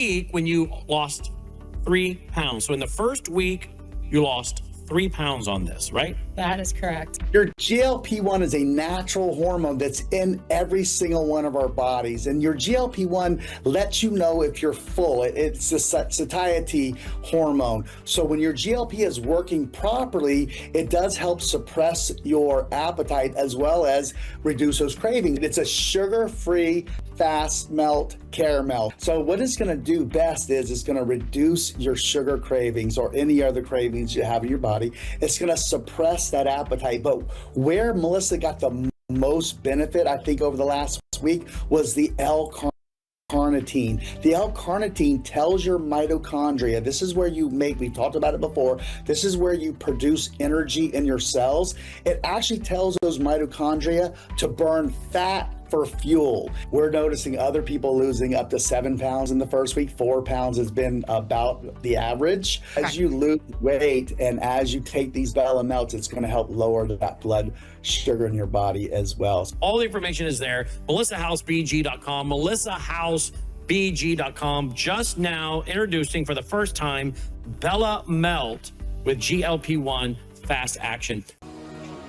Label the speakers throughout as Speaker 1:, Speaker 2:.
Speaker 1: week when you lost 3 pounds. So in the first week, you lost 3 pounds on this, right?
Speaker 2: That is correct.
Speaker 3: Your GLP-1 is a natural hormone that's in every single one of our bodies. And your GLP-1 lets you know if you're full. It's a satiety hormone. So when your GLP is working properly, it does help suppress your appetite as well as reduce those cravings. It's a sugar-free, fast melt caramel. So what it's going to do best is it's going to reduce your sugar cravings or any other cravings you have in your body. It's going to suppress that appetite. But where Melissa got the most benefit, I think, over the last week was the L-carnitine. The L-carnitine tells your mitochondria, this is where you make, we've talked about it before, this is where you produce energy in your cells. It actually tells those mitochondria to burn fat for fuel. We're noticing other people losing up to 7 pounds in the first week. 4 pounds has been about the average. As you lose weight and as you take these Bella Melts, it's going to help lower that blood sugar in your body as well.
Speaker 1: All the information is there. MelissaHouseBG.com, MelissaHouseBG.com. Just now introducing for the first time Bella Melt with GLP-1 Fast Action.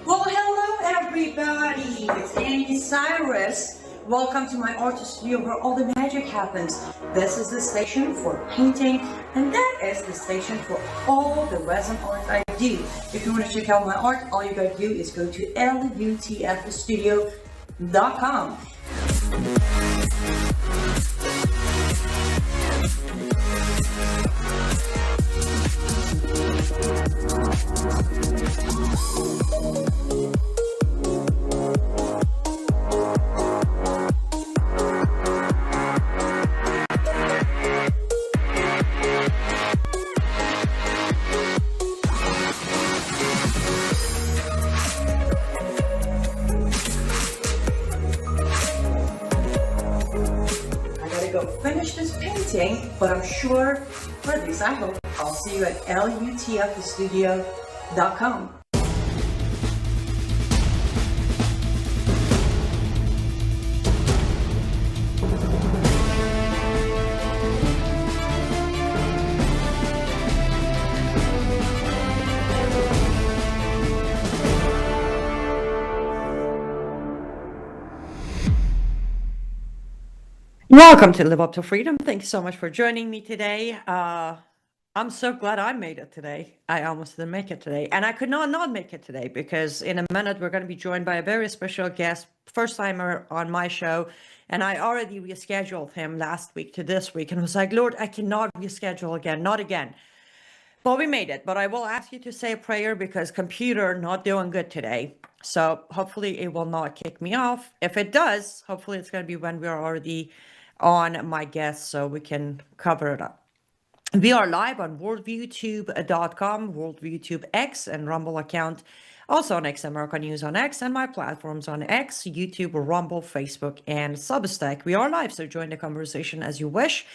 Speaker 4: Well, hello everybody, it's Annie Cyrus. Welcome to my art studio where all the magic happens. This is the station for painting, and that is the station for all the resin art I do. If you want to check out my art, all you gotta do is go to LUTFstudio.com. Finish this painting, but I'm sure, for at least I hope, I'll see you at LUTFstudio.com.
Speaker 5: Welcome to Live Up to Freedom. Thanks so much for joining me today. I'm so glad I made it today. I almost didn't make it today. And I could not make it today because in a minute we're going to be joined by a very special guest, first timer on my show. And I already rescheduled him last week to this week and was like, Lord, I cannot reschedule again, not again. But we made it. But I will ask you to say a prayer because computer not doing good today. So hopefully it will not kick me off. If it does, hopefully it's going to be when we are already on my guest so we can cover it up. We are live on worldviewtube.com, worldviewtube X and Rumble account, also on X America News on X, and my platforms on X, YouTube, Rumble, Facebook, and Substack. We are live, so join the conversation as you wish.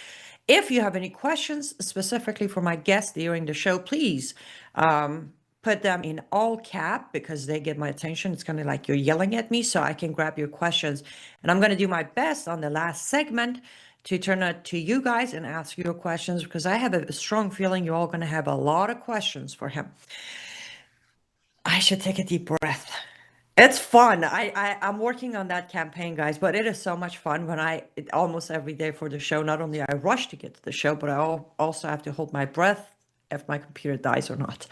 Speaker 5: If you have any questions specifically for my guests during the show, please put them in all cap because they get my attention. It's kind of like you're yelling at me, so I can grab your questions. And I'm going to do my best on the last segment to turn it to you guys and ask your questions because I have a strong feeling you're all going to have a lot of questions for him. I should take a deep breath. It's fun. I'm working on that campaign, guys, but it is so much fun when almost every day for the show, not only I rush to get to the show, but I also have to hold my breath if my computer dies or not.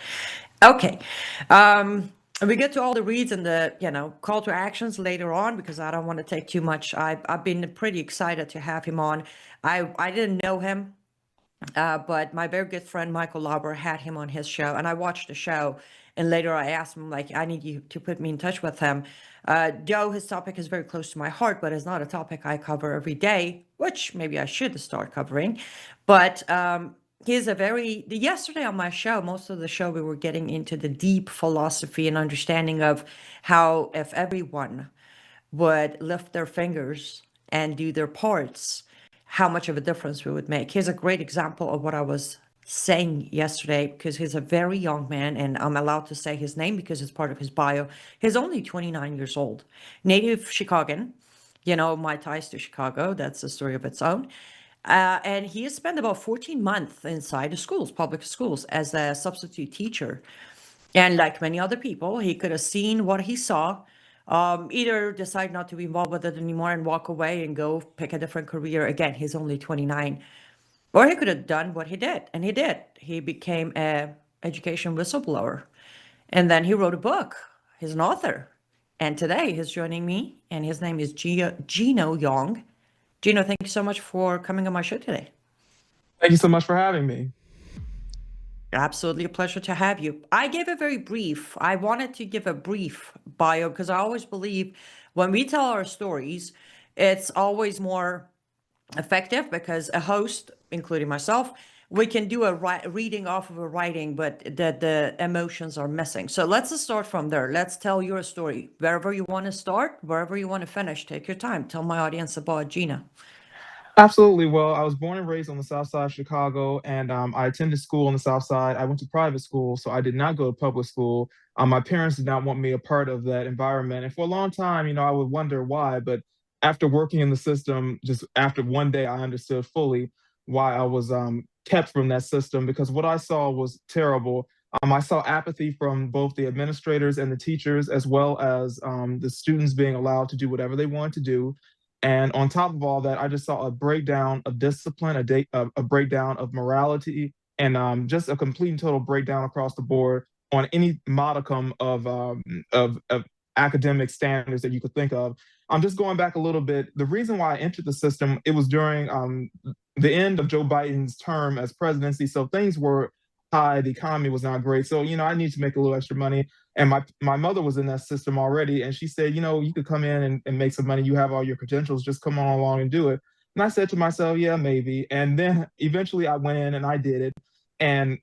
Speaker 5: Okay. We get to all the reads and the, call to actions later on because I don't want to take too much. I've been pretty excited to have him on. I didn't know him, but my very good friend, Michael Lauber, had him on his show and I watched the show. And later I asked him, I need you to put me in touch with him. Joe, his topic is very close to my heart, but it's not a topic I cover every day, which maybe I should start covering. But yesterday on my show, most of the show, we were getting into the deep philosophy and understanding of how if everyone would lift their fingers and do their parts, how much of a difference we would make. Here's a great example of what I was saying yesterday, because he's a very young man, and I'm allowed to say his name because it's part of his bio. He's only 29 years old, native Chicagoan, my ties to Chicago, that's a story of its own. And he has spent about 14 months inside the schools, public schools, as a substitute teacher. And like many other people, he could have seen what he saw, either decide not to be involved with it anymore and walk away and go pick a different career. Again, he's only 29. Or he could have done what he did, and he did. He became a education whistleblower. And then he wrote a book. He's an author. And today he's joining me, and his name is Geno Young. Geno, thank you so much for coming on my show today.
Speaker 2: Thank you so much for having me.
Speaker 5: Absolutely a pleasure to have you. I wanted to give a brief bio because I always believe when we tell our stories, it's always more effective because a host, including myself, we can do a reading off of a writing, but the emotions are missing. So let's just start from there. Let's tell your story. Wherever you want to start, wherever you want to finish, take your time. Tell my audience about Gina.
Speaker 2: Absolutely. Well, I was born and raised on the South Side of Chicago, and I attended school on the South Side. I went to private school, so I did not go to public school. My parents did not want me a part of that environment, and for a long time, I would wonder why. But after working in the system, just after one day, I understood fully why I was kept from that system because what I saw was terrible. I saw apathy from both the administrators and the teachers, as well as the students being allowed to do whatever they wanted to do. And on top of all that, I just saw a breakdown of discipline, a breakdown of morality, and just a complete and total breakdown across the board on any modicum of academic standards that you could think of. I'm just going back a little bit. The reason why I entered the system, it was during the end of Joe Biden's term as presidency, so things were high, the economy was not great. So, I need to make a little extra money. And my mother was in that system already. And she said, you could come in and make some money. You have all your credentials. Just come on along and do it. And I said to myself, yeah, maybe. And then eventually I went in and I did it. And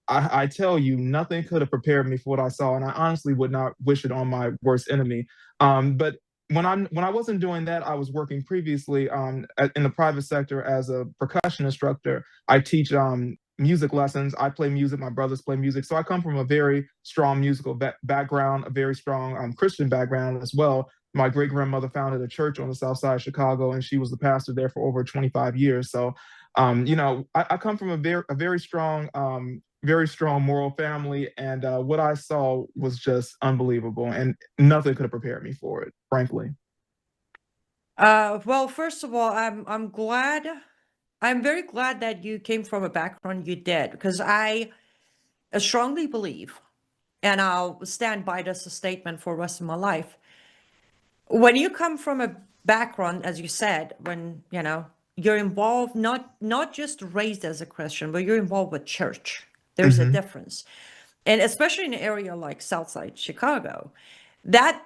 Speaker 2: I tell you, nothing could have prepared me for what I saw. And I honestly would not wish it on my worst enemy. But when I wasn't doing that, I was working previously in the private sector as a percussion instructor. I teach music lessons. I play music. My brothers play music. So I come from a very strong musical background, a very strong Christian background as well. My great-grandmother founded a church on the South Side of Chicago, and she was the pastor there for over 25 years. So, I come from a very strong moral family, and what I saw was just unbelievable, and nothing could have prepared me for it, frankly.
Speaker 5: Well, first of all, I'm very glad that you came from a background you did, because I strongly believe, and I'll stand by this statement for the rest of my life. When you come from a background, as you said, when you're involved, not just raised as a Christian, but you're involved with church. There's a difference, and especially in an area like Southside Chicago, that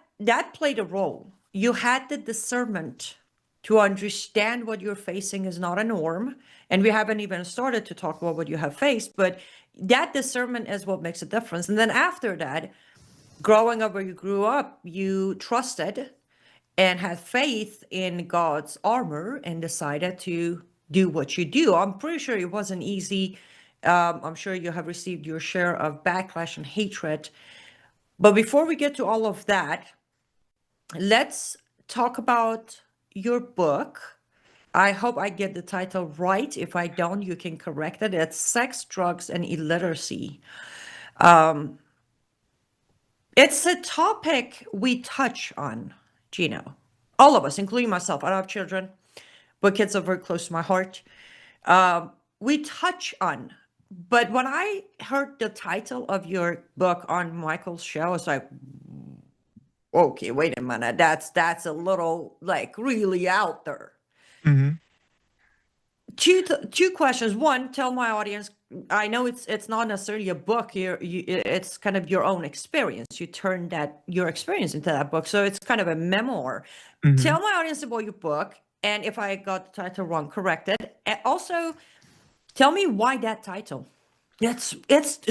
Speaker 5: played a role. You had the discernment to understand what you're facing is not a norm, and we haven't even started to talk about what you have faced, but that discernment is what makes a difference. And then after that, growing up where you grew up, you trusted and had faith in God's armor and decided to do what you do. I'm pretty sure it wasn't easy. I'm sure you have received your share of backlash and hatred. But before we get to all of that, let's talk about your book. I hope I get the title right. If I don't, you can correct it. It's Sex, Drugs, and Illiteracy. It's a topic we touch on, Geno. All of us, including myself. I don't have children, but kids are very close to my heart. We touch on, but when I heard the title of your book on Michael's show, I was like, okay, wait a minute. That's a little really out there.
Speaker 2: Mm-hmm.
Speaker 5: Two questions. One, tell my audience. I know it's not necessarily a book. It's kind of your own experience. You turned your experience into that book, so it's kind of a memoir.
Speaker 2: Mm-hmm.
Speaker 5: Tell my audience about your book, and if I got the title wrong, correct it. And also, tell me why that title. It's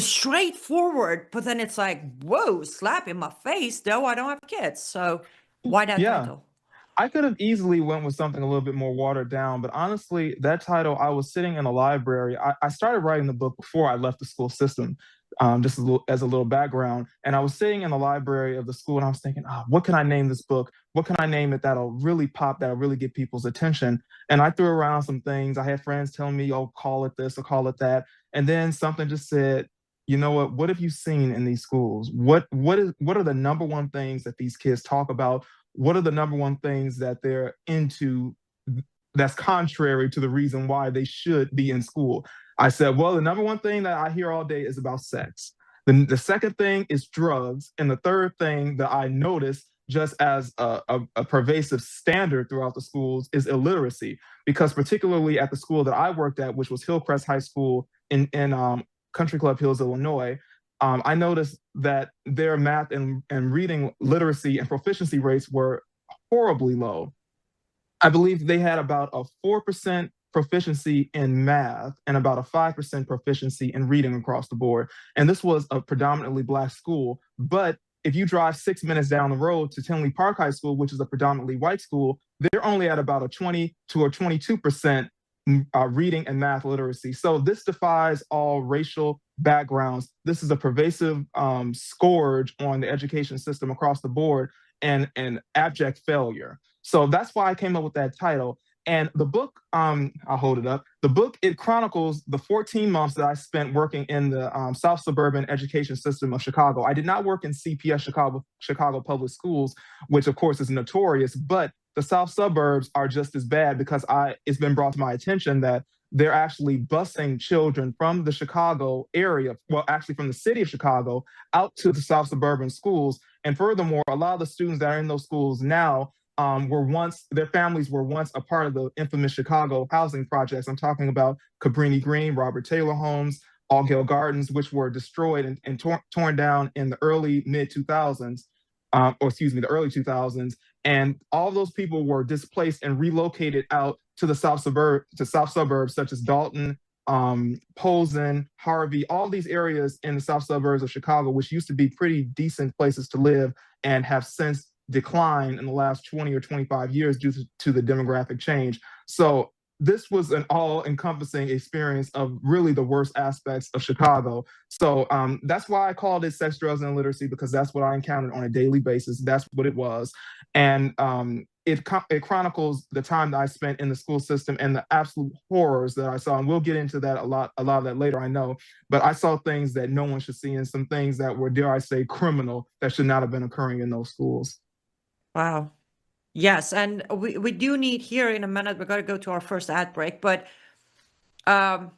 Speaker 5: straightforward, but then it's like, whoa, slap in my face. No, I don't have kids, so why that title?
Speaker 2: I could have easily went with something a little bit more watered down, but honestly, that title, I was sitting in a library. I started writing the book before I left the school system. just as a little background. And I was sitting in the library of the school and I was thinking, what can I name this book? What can I name it that'll really pop, that'll really get people's attention? And I threw around some things. I had friends telling me, oh, call it this or call it that. And then something just said, you know what have you seen in these schools? What are the number one things that these kids talk about? What are the number one things that they're into that's contrary to the reason why they should be in school? I said, well, the number one thing that I hear all day is about sex. The second thing is drugs. And the third thing that I noticed just as a pervasive standard throughout the schools is illiteracy. Because particularly at the school that I worked at, which was Hillcrest High School in Country Club Hills, Illinois, I noticed that their math and reading literacy and proficiency rates were horribly low. I believe they had about a 4% proficiency in math and about a 5% proficiency in reading across the board. And this was a predominantly Black school. But if you drive 6 minutes down the road to Tinley Park High School, which is a predominantly white school, they're only at about a 20 to a 22% reading and math literacy. So this defies all racial backgrounds. This is a pervasive scourge on the education system across the board and abject failure. So that's why I came up with that title. And the book, I'll hold it up. The book, it chronicles the 14 months that I spent working in the South Suburban education system of Chicago. I did not work in CPS, Chicago Public Schools, which of course is notorious, but the South Suburbs are just as bad because it's been brought to my attention that they're actually busing children from the Chicago area, well, actually from the city of Chicago, out to the South Suburban schools. And furthermore, a lot of the students that are in those schools now their families were once a part of the infamous Chicago housing projects. I'm talking about Cabrini Green, Robert Taylor Homes, Altgeld Gardens, which were destroyed and torn down in the early 2000s. And all those people were displaced and relocated out to the South suburbs, such as Dalton, Posen, Harvey, all these areas in the South suburbs of Chicago, which used to be pretty decent places to live and have since declined in the last 20 or 25 years due to the demographic change. So this was an all-encompassing experience of really the worst aspects of Chicago. So that's why I called it Sex, Drugs, and Illiteracy, because that's what I encountered on a daily basis. That's what it was. And it chronicles the time that I spent in the school system and the absolute horrors that I saw. And we'll get into that a lot of that later, I know. But I saw things that no one should see and some things that were, dare I say, criminal that should not have been occurring in those schools.
Speaker 5: Wow. Yes, and we do need here in a minute, we're going to go to our first ad break, but I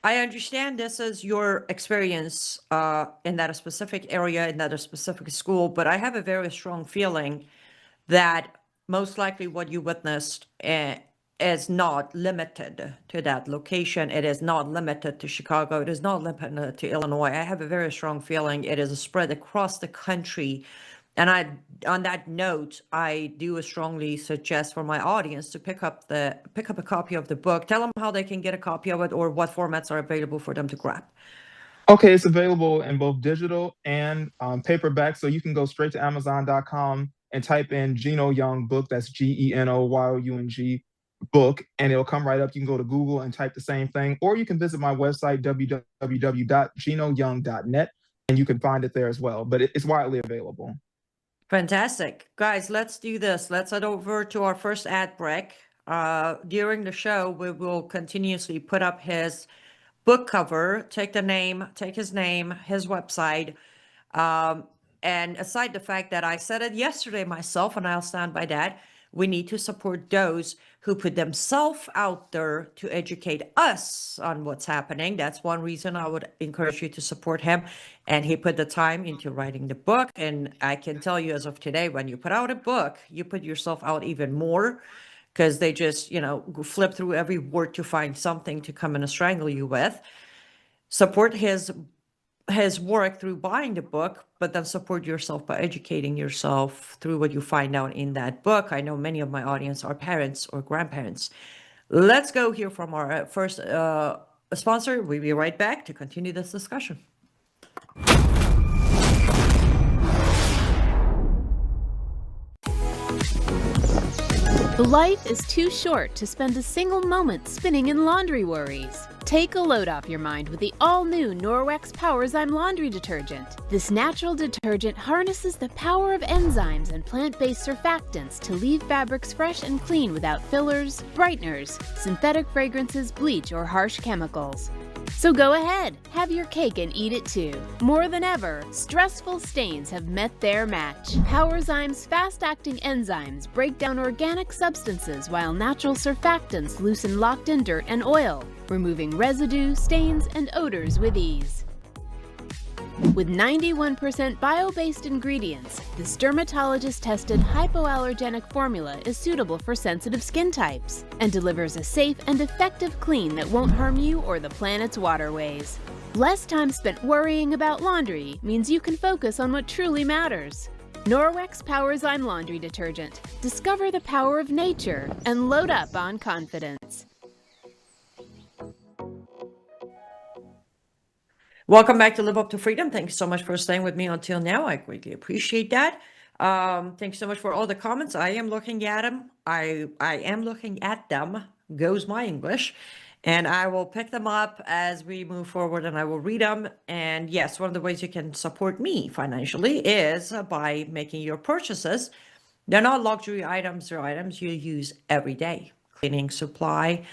Speaker 5: understand this is your experience in that specific area, in that specific school, but I have a very strong feeling that most likely what you witnessed is not limited to that location. It is not limited to Chicago. It is not limited to Illinois. I have a very strong feeling it is spread across the country. And on that note, I do strongly suggest for my audience to pick up a copy of the book. Tell them how they can get a copy of it or what formats are available for them to grab.
Speaker 2: Okay, it's available in both digital and paperback. So you can go straight to Amazon.com and type in Geno Young book. That's GENOYOUNG book, and it'll come right up. You can go to Google and type the same thing, or you can visit my website, www.genoyoung.net, and you can find it there as well. But it's widely available.
Speaker 5: Fantastic. Guys, let's do this. Let's head over to our first ad break. During the show, we will continuously put up his book cover, take his name, his website. And aside the fact that I said it yesterday myself, and I'll stand by that, we need to support those who put themselves out there to educate us on what's happening. That's one reason I would encourage you to support him. And he put the time into writing the book. And I can tell you as of today, when you put out a book, you put yourself out even more, because they just, flip through every word to find something to come and strangle you with. Support his work through buying the book, but then support yourself by educating yourself through what you find out in that book. I know many of my audience are parents or grandparents. Let's go hear from our first sponsor. We'll be right back to continue this discussion.
Speaker 6: Life is too short to spend a single moment spinning in laundry worries. Take a load off your mind with the all-new Norwex Powerzyme laundry detergent. This natural detergent harnesses the power of enzymes and plant-based surfactants to leave fabrics fresh and clean without fillers, brighteners, synthetic fragrances, bleach, or harsh chemicals. So go ahead, have your cake and eat it too. More than ever, stressful stains have met their match. Powerzyme's fast-acting enzymes break down organic substances while natural surfactants loosen locked-in dirt and oil, removing residue, stains, and odors with ease. With 91% bio-based ingredients, this dermatologist-tested hypoallergenic formula is suitable for sensitive skin types and delivers a safe and effective clean that won't harm you or the planet's waterways. Less time spent worrying about laundry means you can focus on what truly matters. Norwex Powerzyme Laundry Detergent. Discover the power of nature and load up on confidence.
Speaker 5: Welcome back to Live Up to Freedom. Thanks so much for staying with me until now. I greatly appreciate that. Thanks so much for all the comments. I am looking at them. I am looking at them. Goes my English. And I will pick them up as we move forward and I will read them. And yes, one of the ways you can support me financially is by making your purchases. They're not luxury items, they're items you use every day. Cleaning supply,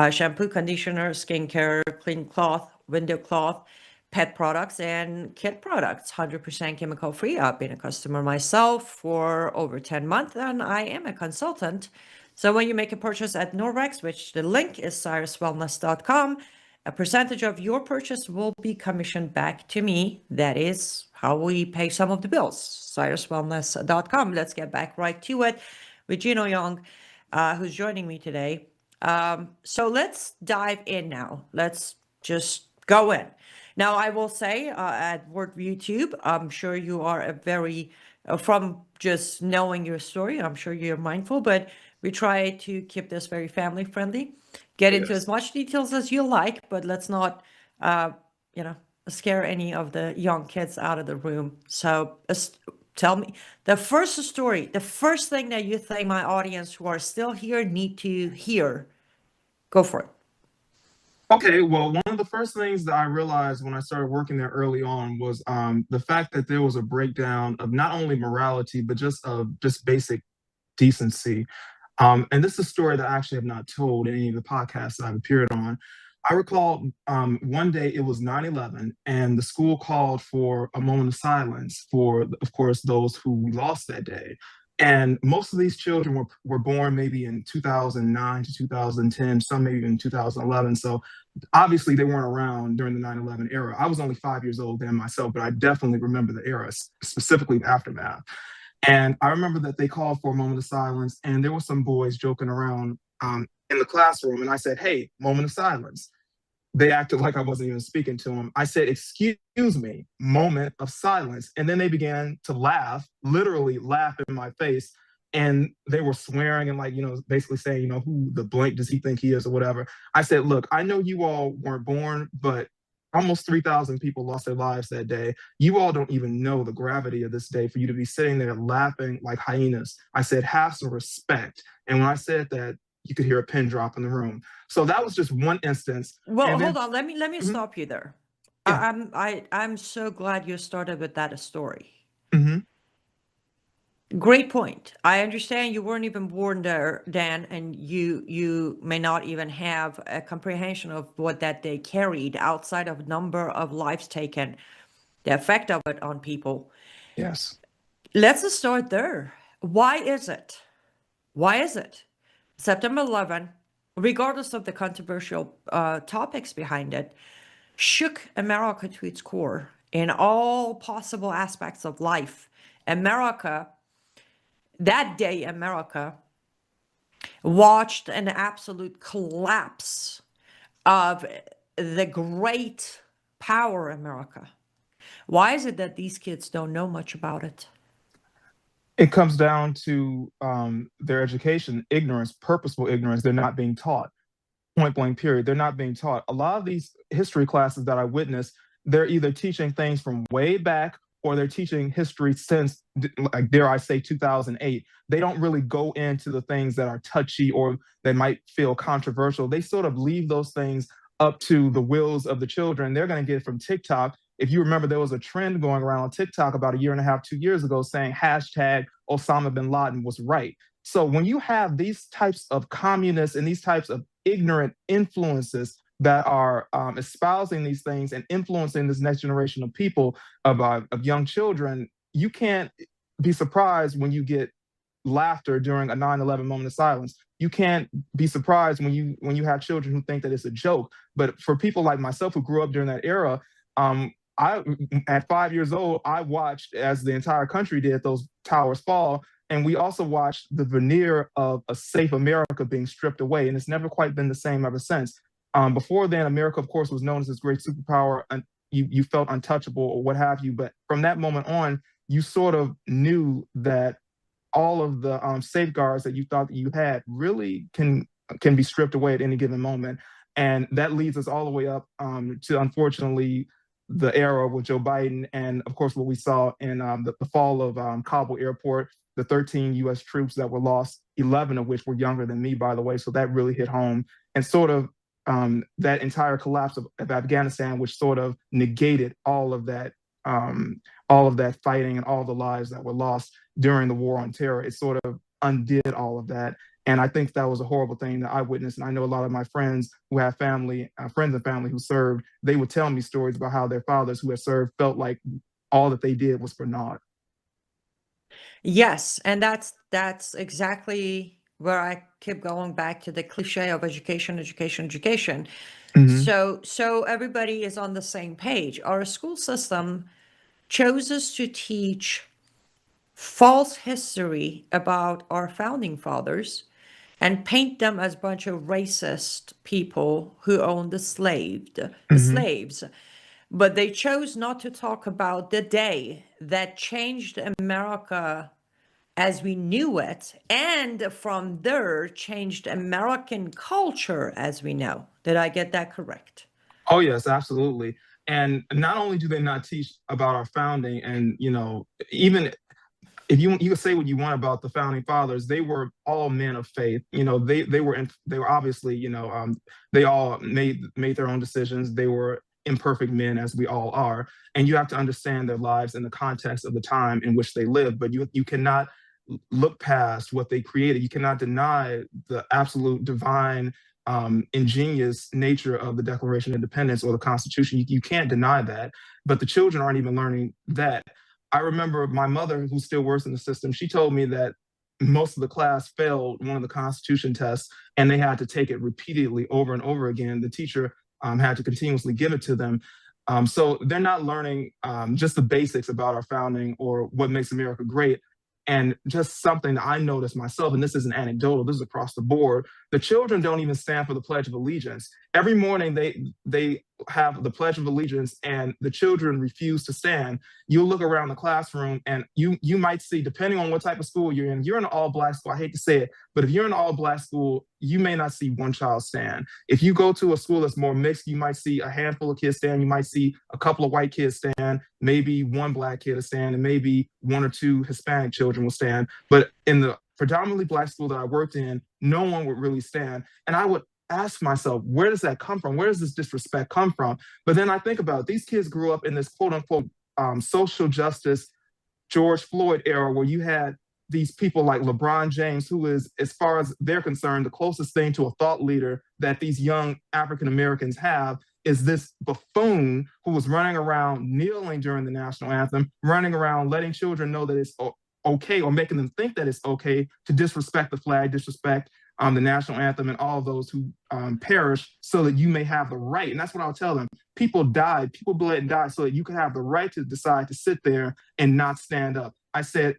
Speaker 5: shampoo, conditioner, skincare, clean cloth, window cloth, pet products, and kit products, 100% chemical free. I've been a customer myself for over 10 months and I am a consultant. So when you make a purchase at Norwex, which the link is cyruswellness.com, a percentage of your purchase will be commissioned back to me. That is how we pay some of the bills. cyruswellness.com. Let's get back right to it with Geno Young, who's joining me today. So let's dive in now. Let's just go in. Now, I will say at Word YouTube, I'm sure you are a very, from just knowing your story, I'm sure you're mindful, but we try to keep this very family friendly. Get into as much details as you like, but let's not, scare any of the young kids out of the room. So tell me the first story, the first thing that you think my audience who are still here need to hear. Go for it.
Speaker 2: Okay, well, one of the first things that I realized when I started working there early on was the fact that there was a breakdown of not only morality, but just basic decency. And this is a story that I actually have not told in any of the podcasts that I've appeared on. I recall one day it was 9/11 and the school called for a moment of silence for, of course, those who we lost that day. And most of these children were born maybe in 2009 to 2010, some maybe in 2011. So obviously they weren't around during the 9/11 era. I was only 5 years old then myself, but I definitely remember the era, specifically the aftermath. And I remember that they called for a moment of silence and there were some boys joking around in the classroom. And I said, "Hey, moment of silence." They acted like I wasn't even speaking to them. I said, "Excuse me, moment of silence." And then they began to laugh, literally laugh in my face. And they were swearing and basically saying, who the blank does he think he is or whatever. I said, "Look, I know you all weren't born, but almost 3,000 people lost their lives that day. You all don't even know the gravity of this day for you to be sitting there laughing like hyenas." I said, "Have some respect." And when I said that, you could hear a pin drop in the room. So that was just one instance.
Speaker 5: Well, hold on. Let me stop you there.
Speaker 2: Yeah.
Speaker 5: I'm so glad you started with that story.
Speaker 2: Mm-hmm.
Speaker 5: Great point. I understand you weren't even born there, Dan, and you may not even have a comprehension of what that day carried outside of number of lives taken, the effect of it on people.
Speaker 2: Yes.
Speaker 5: Let's just start there. Why is it? September 11, regardless of the controversial topics behind it, shook America to its core in all possible aspects of life. That day, America watched an absolute collapse of the great power America. Why is it that these kids don't know much about it?
Speaker 2: It comes down to their education, ignorance, purposeful ignorance. They're not being taught. Point blank, period. They're not being taught. A lot of these history classes that I witnessed, they're either teaching things from way back or they're teaching history since, like, dare I say, 2008. They don't really go into the things that are touchy or that might feel controversial. They sort of leave those things up to the wills of the children. They're going to get it from TikTok. If you remember, there was a trend going around on TikTok about a year and a half, 2 years ago, saying hashtag Osama bin Laden was right. So when you have these types of communists and these types of ignorant influences that are espousing these things and influencing this next generation of people, of young children, you can't be surprised when you get laughter during a 9/11 moment of silence. You can't be surprised when you have children who think that it's a joke. But for people like myself who grew up during that era, I at 5 years old, I watched as the entire country did those towers fall. And we also watched the veneer of a safe America being stripped away. And it's never quite been the same ever since. Before then, America, of course, was known as this great superpower, and you felt untouchable or what have you. But from that moment on, you sort of knew that all of the safeguards that you thought that you had really can be stripped away at any given moment. And that leads us all the way up to, unfortunately, the era with Joe Biden, and of course what we saw in the fall of Kabul airport, the 13 U.S. troops that were lost, 11 of which were younger than me, by the way. So that really hit home, and sort of that entire collapse of Afghanistan, which sort of negated all of that fighting and all the lives that were lost during the war on terror. It sort of undid all of that. And I think that was a horrible thing that I witnessed. And I know a lot of my friends who have friends and family who served, they would tell me stories about how their fathers who had served felt like all that they did was for naught.
Speaker 5: Yes, and that's exactly where I keep going back to the cliche of education, education, education.
Speaker 2: Mm-hmm.
Speaker 5: So everybody is on the same page. Our school system chooses to teach false history about our founding fathers and paint them as a bunch of racist people who owned the slaves. But they chose not to talk about the day that changed America as we knew it, and from there changed American culture as we know. Did I get that correct?
Speaker 2: Oh, yes, absolutely. And not only do they not teach about our founding, and, even if you can say what you want about the founding fathers, they were all men of faith. They were obviously, they all made their own decisions. They were imperfect men, as we all are, and you have to understand their lives in the context of the time in which they lived. But you cannot look past what they created. You cannot deny the absolute divine, ingenious nature of the Declaration of Independence or the Constitution. You can't deny that. But the children aren't even learning that. I remember my mother, who still works in the system, she told me that most of the class failed one of the Constitution tests, and they had to take it repeatedly over and over again. The teacher had to continuously give it to them. So they're not learning just the basics about our founding or what makes America great. And just something that I noticed myself, and this isn't anecdotal, this is across the board, the children don't even stand for the Pledge of Allegiance. Every morning they have the Pledge of Allegiance and the children refuse to stand. You'll look around the classroom and you might see, depending on what type of school you're in an all-black school, I hate to say it, but if you're in an all-black school, you may not see one child stand. If you go to a school that's more mixed, you might see a handful of kids stand, you might see a couple of white kids stand, maybe one black kid will stand, and maybe one or two Hispanic children will stand. But in the predominantly black school that I worked in, no one would really stand. And I would ask myself, where does that come from? Where does this disrespect come from? But then I think about it, these kids grew up in this quote unquote social justice, George Floyd era, where you had these people like LeBron James, who is, as far as they're concerned, the closest thing to a thought leader that these young African Americans have is this buffoon who was running around kneeling during the national anthem, running around letting children know that it's okay, or making them think that it's okay to disrespect the flag, disrespect the national anthem, and all of those who perish, so that you may have the right. And that's what I'll tell them. People died, people bled and died so that you can have the right to decide to sit there and not stand up. I said,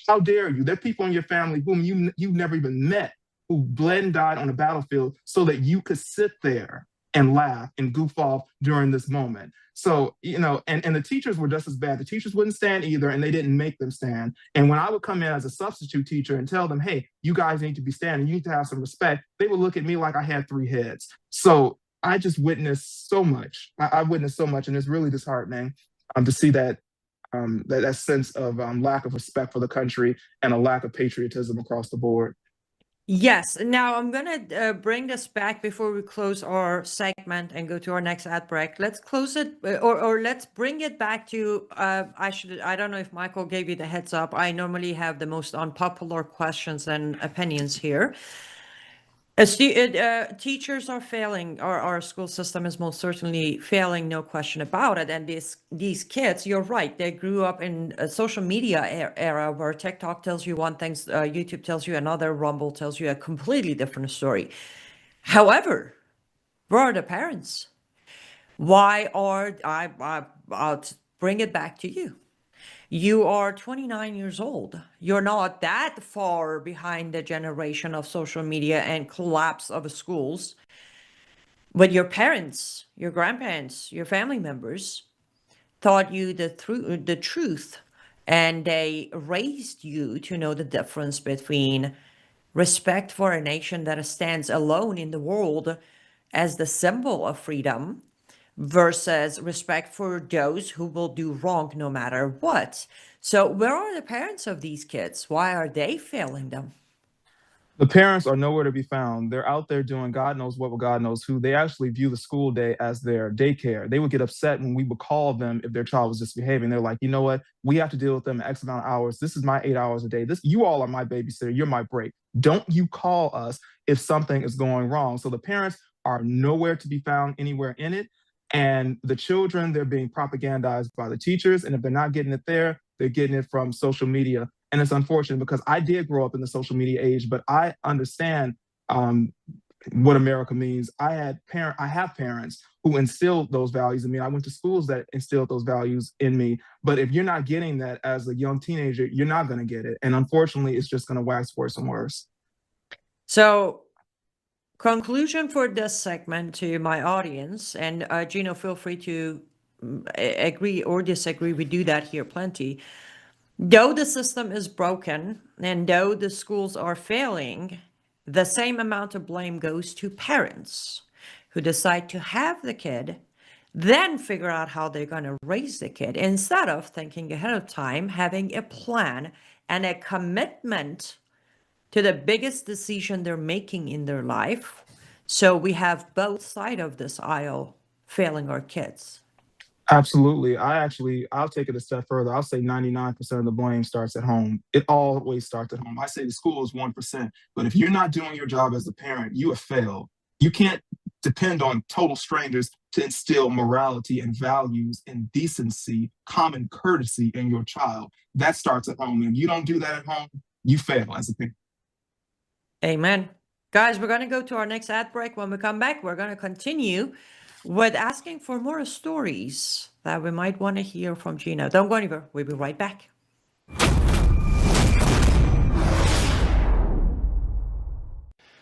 Speaker 2: how dare you? There are people in your family whom you've never even met who bled and died on the battlefield so that you could sit there and laugh and goof off during this moment. So, and the teachers were just as bad. The teachers wouldn't stand either, and they didn't make them stand. And when I would come in as a substitute teacher and tell them, hey, you guys need to be standing, you need to have some respect, they would look at me like I had three heads. So I just witnessed so much. I witnessed so much, and it's really disheartening to see that that sense of lack of respect for the country and a lack of patriotism across the board.
Speaker 5: Yes. Now I'm gonna bring this back before we close our segment and go to our next ad break. Let's close it, or let's bring it back to. I don't know if Michael gave you the heads up. I normally have the most unpopular questions and opinions here. Teachers are failing. Our school system is most certainly failing, no question about it. And these kids, you're right, they grew up in a social media era where TikTok tells you one thing, YouTube tells you another, Rumble tells you a completely different story. However, where are the parents? I'll bring it back to you. You are 29 years old. You're not that far behind the generation of social media and collapse of schools. But your parents, your grandparents, your family members taught you the truth, and they raised you to know the difference between respect for a nation that stands alone in the world as the symbol of freedom versus respect for those who will do wrong no matter what. So where are the parents of these kids? Why are they failing them?
Speaker 2: The parents are nowhere to be found. They're out there doing God knows what with God knows who. They actually view the school day as their daycare. They would get upset when we would call them if their child was misbehaving. They're like, you know what? We have to deal with them X amount of hours. This is my 8 hours a day. You all are my babysitter. You're my break. Don't you call us if something is going wrong. So the parents are nowhere to be found anywhere in it. And the children, they're being propagandized by the teachers. And if they're not getting it there, they're getting it from social media. And it's unfortunate because I did grow up in the social media age, but I understand what America means. I have parents who instilled those values in me. I went to schools that instilled those values in me. But if you're not getting that as a young teenager, you're not going to get it. And unfortunately, it's just going to wax worse and worse.
Speaker 5: So conclusion for this segment to my audience, and Geno, feel free to agree or disagree. We do that here plenty. Though the system is broken and though the schools are failing, the same amount of blame goes to parents who decide to have the kid, then figure out how they're going to raise the kid instead of thinking ahead of time, having a plan and a commitment to the biggest decision they're making in their life. So we have both sides of this aisle failing our kids.
Speaker 2: Absolutely. I'll take it a step further. I'll say 99% of the blame starts at home. It always starts at home. I say the school is 1%, but if you're not doing your job as a parent, you have failed. You can't depend on total strangers to instill morality and values and decency, common courtesy in your child. That starts at home. And if you don't do that at home, you fail as a parent.
Speaker 5: Amen. Guys, we're going to go to our next ad break. When we come back, we're going to continue with asking for more stories that we might want to hear from Geno. Don't go anywhere. We'll be right back.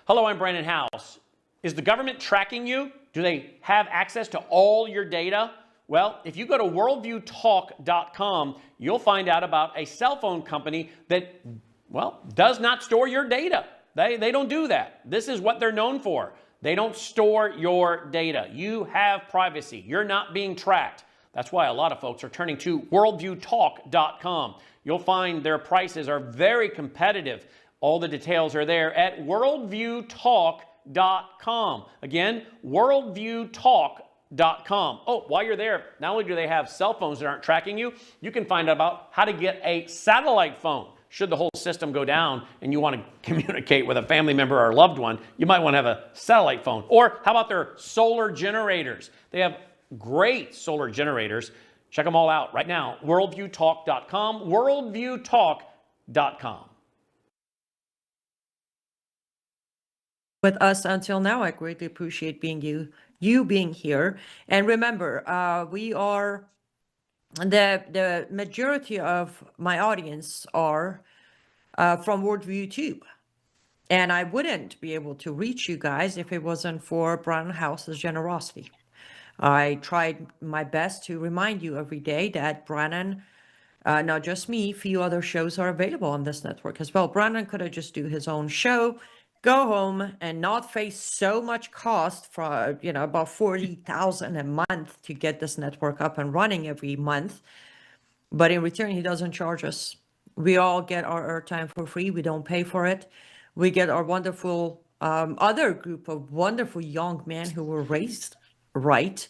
Speaker 1: Hello, I'm Brandon House. Is the government tracking you? Do they have access to all your data? Well, if you go to worldviewtalk.com, you'll find out about a cell phone company that, well, does not store your data. They don't do that. This is what they're known for. They don't store your data. You have privacy. You're not being tracked. That's why a lot of folks are turning to worldviewtalk.com. You'll find their prices are very competitive. All the details are there at worldviewtalk.com. Again, worldviewtalk.com. Oh, while you're there, not only do they have cell phones that aren't tracking you, you can find out about how to get a satellite phone. Should the whole system go down and you want to communicate with a family member or loved one, you might want to have a satellite phone. Or how about their solar generators? They have great solar generators. Check them all out right now. Worldviewtalk.com, worldviewtalk.com.
Speaker 5: With us until now, I greatly appreciate you being here. And remember, we are the majority of my audience are from Worldview Tube. And I wouldn't be able to reach you guys if it wasn't for Brandon House's generosity. I tried my best to remind you every day that Brandon, not just me, few other shows are available on this network as well. Brandon could have just do his own show, go home, and not face so much cost for, about $40,000 a month to get this network up and running every month. but in return, he doesn't charge us. We all get our airtime for free. We don't pay for it. We get our wonderful other group of wonderful young men who were raised right,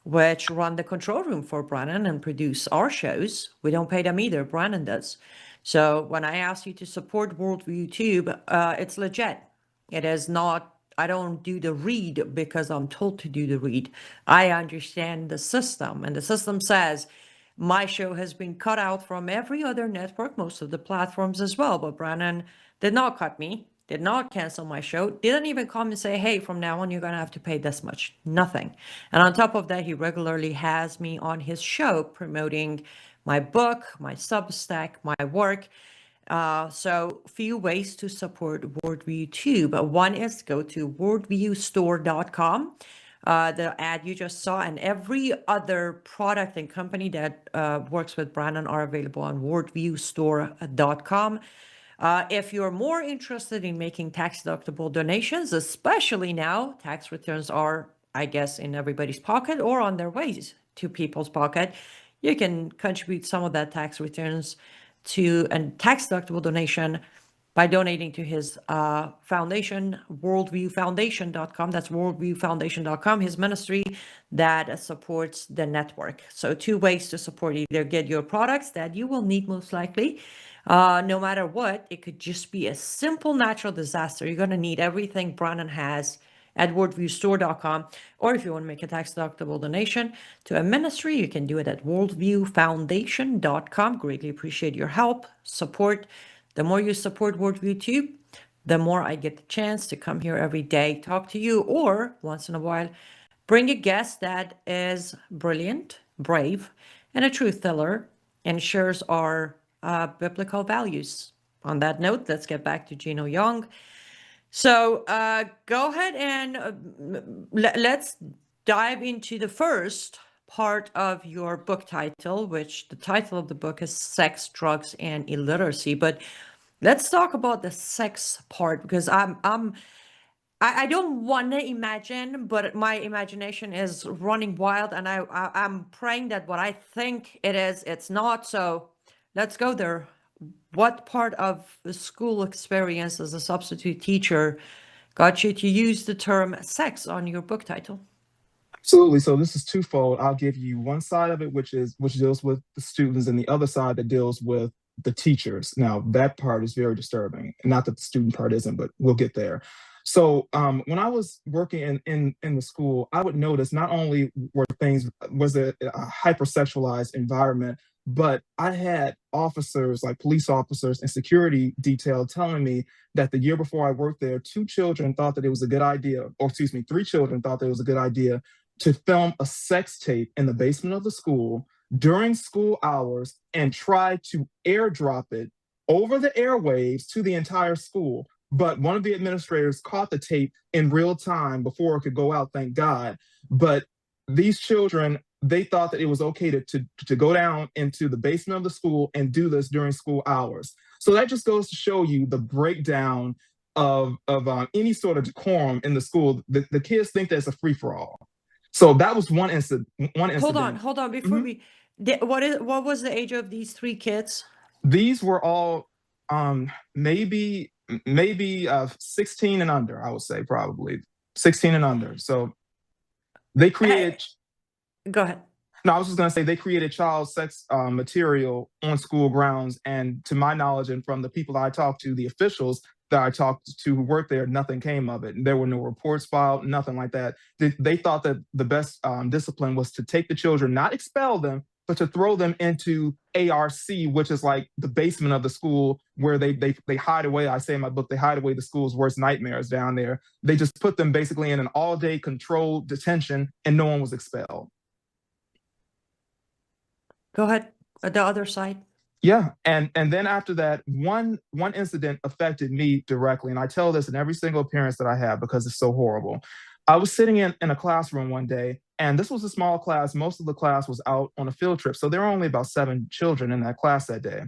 Speaker 5: which run the control room for Brannon and produce our shows. We don't pay them either. Brannon does. So when I ask you to support Worldview Tube, it's legit. It is not, I don't do the read because I'm told to do the read. I understand the system, and the system says my show has been cut out from every other network, most of the platforms as well. But Brannon did not cut me, did not cancel my show, didn't even come and say, hey, from now on, you're going to have to pay this much. Nothing. And on top of that, he regularly has me on his show promoting my book, my Substack, my work. So few ways to support Worldview Tube. One is go to worldviewstore.com. The ad you just saw and every other product and company that works with Brannon are available on worldviewstore.com. If you're more interested in making tax-deductible donations, especially now, tax returns are, I guess, in everybody's pocket or on their ways to people's pocket, you can contribute some of that tax returns to a tax-deductible donation by donating to his foundation, worldviewfoundation.com. That's worldviewfoundation.com, his ministry that supports the network. So 2 ways to support: either get your products that you will need most likely, no matter what. It could just be a simple natural disaster. You're going to need everything Brannon has at worldviewstore.com. Or if you want to make a tax-deductible donation to a ministry, you can do it at worldviewfoundation.com. Greatly appreciate your help, support. The more you support Worldview Tube, the more I get the chance to come here every day, talk to you, or once in a while, bring a guest that is brilliant, brave, and a truth teller, and shares our biblical values. On that note, let's get back to Geno Young. So go ahead and let's dive into the first part of your book title, which the title of the book is Sex, Drugs, and Illiteracy. But let's talk about the sex part, because I don't want to imagine, but my imagination is running wild, and I'm praying that what I think it is, it's not. So let's go there. What part of the school experience as a substitute teacher got you to use the term sex on your book title?
Speaker 2: Absolutely. So this is twofold. I'll give you one side of it, which deals with the students, and the other side that deals with the teachers. Now, that part is very disturbing. Not that the student part isn't, but we'll get there. So when I was working in the school, I would notice not only was it a hypersexualized environment, but I had officers, like police officers and security detail, telling me that the year before I worked there, 2 children thought that it was a good idea, or 3 children thought that it was a good idea to film a sex tape in the basement of the school during school hours and try to airdrop it over the airwaves to the entire school. But one of the administrators caught the tape in real time before it could go out, thank God. But these children, they thought that it was okay to go down into the basement of the school and do this during school hours. So that just goes to show you the breakdown of any sort of decorum in the school. The kids think that it's a free-for-all. So that was one incident.
Speaker 5: Hold on. Before what was the age of these 3 kids?
Speaker 2: These were all maybe 16 and under, I would say, probably 16 and under. So they created.
Speaker 5: Go ahead.
Speaker 2: No, I was just going to say they created child sex material on school grounds. And to my knowledge, and from the people I talked to, the officials that I talked to who worked there, nothing came of it. There were no reports filed, nothing like that. They thought that the best discipline was to take the children, not expel them, but to throw them into ARC, which is like the basement of the school where they hide away. I say in my book, they hide away the school's worst nightmares down there. They just put them basically in an all-day controlled detention, and no one was expelled.
Speaker 5: Go ahead. The other side.
Speaker 2: Yeah, and then after that, one incident affected me directly, and I tell this in every single appearance that I have because it's so horrible. I was sitting in a classroom one day, and this was a small class. Most of the class was out on a field trip, so there were only about 7 children in that class that day.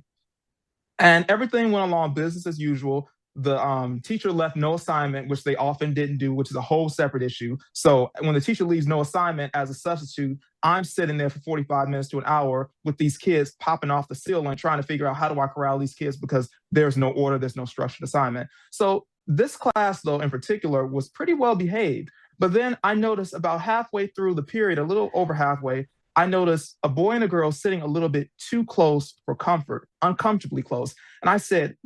Speaker 2: And everything went along business as usual. the teacher left no assignment, which they often didn't do, which is a whole separate issue. So when the teacher leaves no assignment as a substitute, I'm sitting there for 45 minutes to an hour with these kids popping off the ceiling, trying to figure out how do I corral these kids because there's no order, there's no structured assignment. So this class, though, in particular, was pretty well behaved. But then I noticed about halfway through the period, a little over halfway, I noticed a boy and a girl sitting a little bit too close for comfort, uncomfortably close. And I said,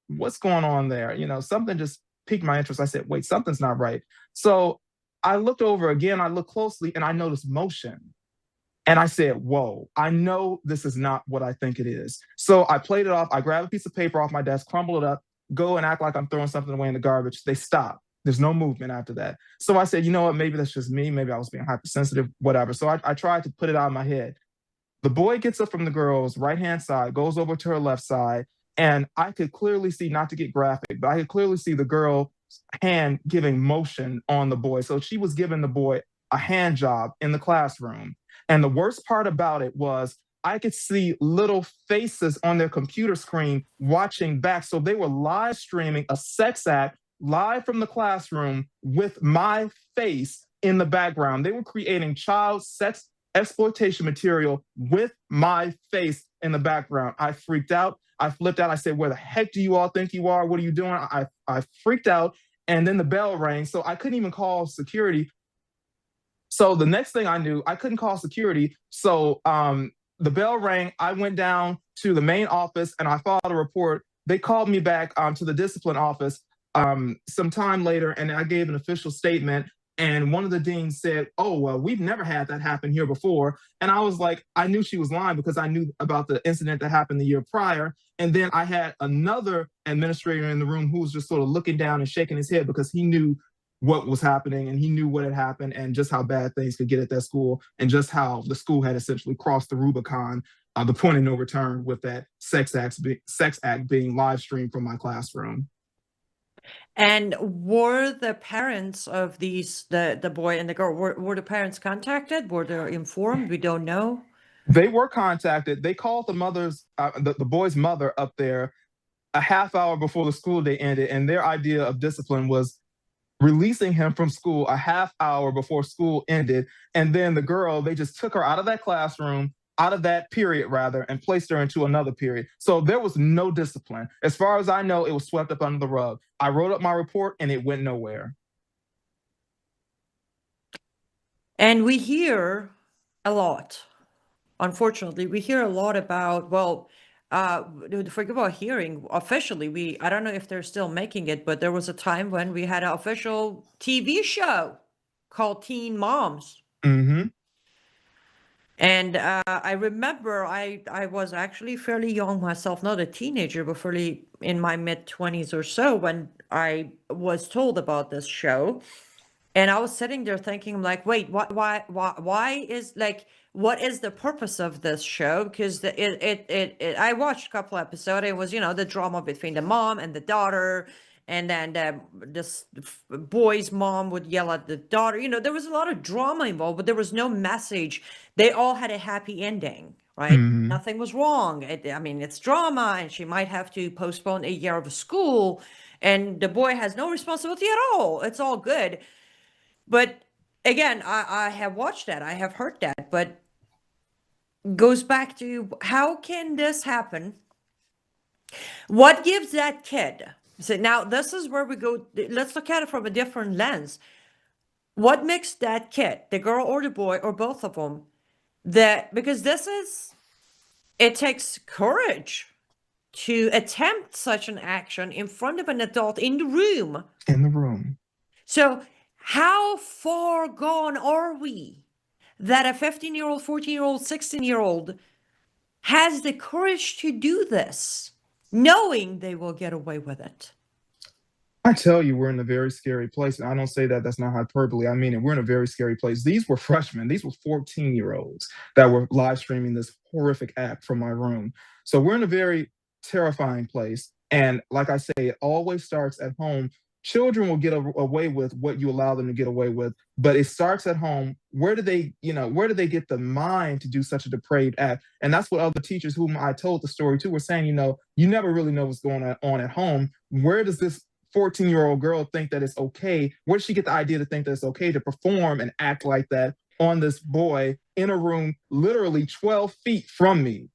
Speaker 2: what's going on there? Something just piqued my interest. I said, wait, something's not right. So I looked over again, I looked closely, and I noticed motion. And I said, whoa, I know this is not what I think it is. So I played it off. I grabbed a piece of paper off my desk, crumble it up, go and act like I'm throwing something away in the garbage. They stop. There's no movement after that. So I said, you know what, maybe that's just me. Maybe I was being hypersensitive, whatever. So I tried to put it out of my head. The boy gets up from the girl's right-hand side, goes over to her left side, and I could clearly see, not to get graphic, but I could clearly see the girl's hand giving motion on the boy. So she was giving the boy a hand job in the classroom. And the worst part about it was I could see little faces on their computer screen watching back. So they were live streaming a sex act live from the classroom with my face in the background. They were creating child sex exploitation material with my face in the background. I freaked out. I flipped out. I said, where the heck do you all think you are? What are you doing? I freaked out. And then the bell rang. So I couldn't even call security. So the next thing I knew, I couldn't call security. So the bell rang. I went down to the main office and I filed a report. They called me back to the discipline office some time later, and I gave an official statement. And one of the deans said, oh, well, we've never had that happen here before. And I was like, I knew she was lying because I knew about the incident that happened the year prior. And then I had another administrator in the room who was just sort of looking down and shaking his head because he knew what was happening and he knew what had happened and just how bad things could get at that school and just how the school had essentially crossed the Rubicon, the point of no return with that sex act being live streamed from my classroom.
Speaker 5: And were the parents of these, the boy and the girl, were the parents contacted? Were they informed? We don't know.
Speaker 2: They were contacted. They called the boy's mother up there a half hour before the school day ended, and their idea of discipline was releasing him from school a half hour before school ended. And then the girl, they just took her out of that classroom, out of that period rather, and placed her into another period. So there was no discipline. As far as I know, it was swept up under the rug. I wrote up my report and it went nowhere.
Speaker 5: And we hear a lot. Unfortunately, we hear a lot about, forget about hearing officially. I don't know if they're still making it, but there was a time when we had an official TV show called Teen Moms.
Speaker 2: Mm-hmm.
Speaker 5: And I remember I was actually fairly young myself, not a teenager, but fairly in my mid-20s or so when I was told about this show. And I was sitting there thinking, like, wait, why is, like, what is the purpose of this show? Because I watched a couple episodes. It was, the drama between the mom and the daughter. And then this boy's mom would yell at the daughter. There was a lot of drama involved, but there was no message. They all had a happy ending, right?
Speaker 2: Mm-hmm.
Speaker 5: Nothing was wrong. It's drama, and she might have to postpone a year of school. And the boy has no responsibility at all. It's all good. But again, I have watched that. I have heard that. But goes back to, how can this happen? What gives that kid? So now this is where we go. Let's look at it from a different lens. What makes that kid, the girl or the boy or both of them, because it takes courage to attempt such an action in front of an adult in the room.
Speaker 2: In the room.
Speaker 5: So how far gone are we that a 15-year-old, 14-year-old, 16-year-old has the courage to do this, knowing they will get away with it?
Speaker 2: I tell you, we're in a very scary place. And I don't say that, that's not hyperbole. I mean it. We're in a very scary place. These were freshmen. These were 14-year-olds that were live streaming this horrific act from my room. So we're in a very terrifying place. And like I say, it always starts at home. children will get away with what you allow them to get away with, but it starts at home. Where do they, where do they get the mind to do such a depraved act? And that's what other teachers whom I told the story to were saying, you never really know what's going on at home. Where does this 14-year-old girl think that it's okay? Where does she get the idea to think that it's okay to perform and act like that on this boy in a room literally 12 feet from me?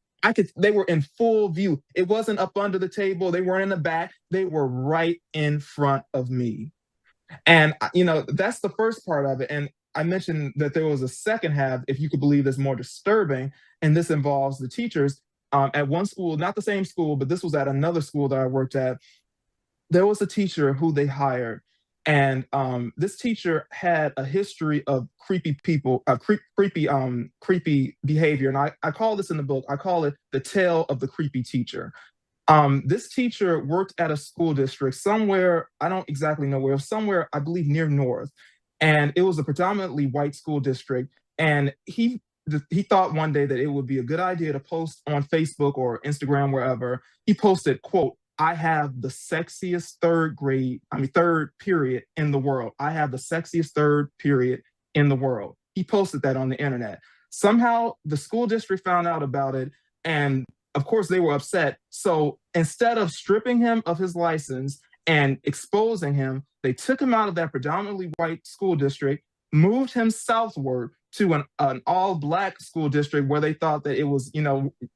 Speaker 2: They were in full view. It wasn't up under the table. They weren't in the back. They were right in front of me. And, that's the first part of it. And I mentioned that there was a second half, if you could believe, that's more disturbing. And this involves the teachers at one school, not the same school, but this was at another school that I worked at. There was a teacher who they hired. And this teacher had a history of creepy people, creepy behavior. And I call this in the book, I call it the tale of the creepy teacher. This teacher worked at a school district somewhere, I don't exactly know where, somewhere, I believe near North. And it was a predominantly white school district. And he thought one day that it would be a good idea to post on Facebook or Instagram, wherever. He posted, quote, "I have the sexiest third period in the world. I have the sexiest third period in the world." He posted that on the internet. Somehow the school district found out about it. And of course they were upset. So instead of stripping him of his license and exposing him, they took him out of that predominantly white school district, moved him southward to an all-black school district where they thought that it was,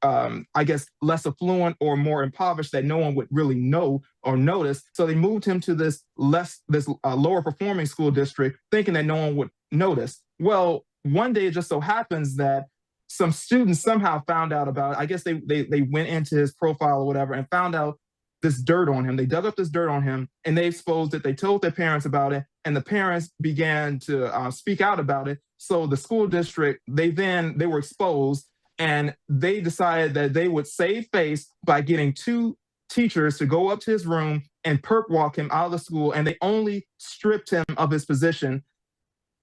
Speaker 2: I guess, less affluent or more impoverished, that no one would really know or notice. So they moved him to this lower performing school district, thinking that no one would notice. Well, one day it just so happens that some students somehow found out about it. I guess they went into his profile or whatever and found out this dirt on him. They dug up this dirt on him and they exposed it. They told their parents about it, and the parents began to speak out about it. So the school district, they were exposed, and they decided that they would save face by getting 2 teachers to go up to his room and perp walk him out of the school. And they only stripped him of his position